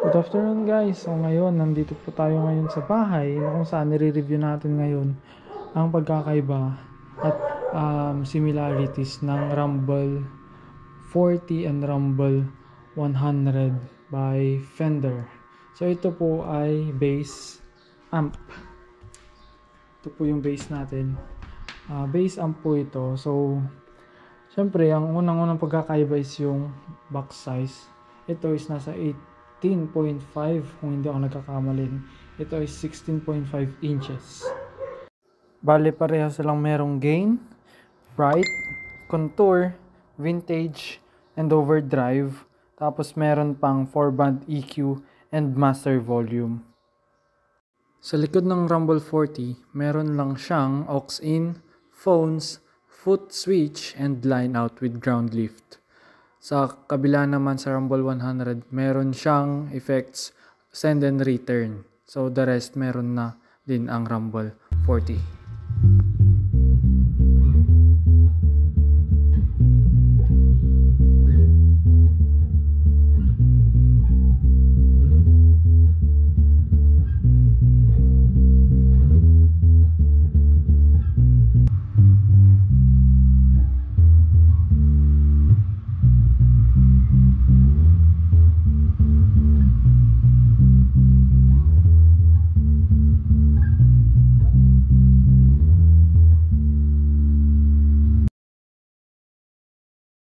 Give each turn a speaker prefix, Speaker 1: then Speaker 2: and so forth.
Speaker 1: Good afternoon guys. So ngayon, nandito po tayo ngayon sa bahay na kung saan nire-review natin ngayon ang pagkakaiba at similarities ng Rumble 40 and Rumble 100 by Fender. So ito po ay bass amp. Ito po yung bass natin. Bass amp po ito. So syempre, ang unang-unang pagkakaiba is yung box size. Ito is nasa 18.5 kung hindi ako nagkakamali. Ito is 16.5 inches. Bale, pareho silang merong gain, bright, contour, vintage, and overdrive. Tapos meron pang 4-band EQ and master volume. Sa likod ng Rumble 40, meron lang siyang aux-in, phones, foot switch, and line out with ground lift. Sa kabila naman sa Rumble 100, meron siyang effects, send and return. So the rest meron na din ang Rumble 40.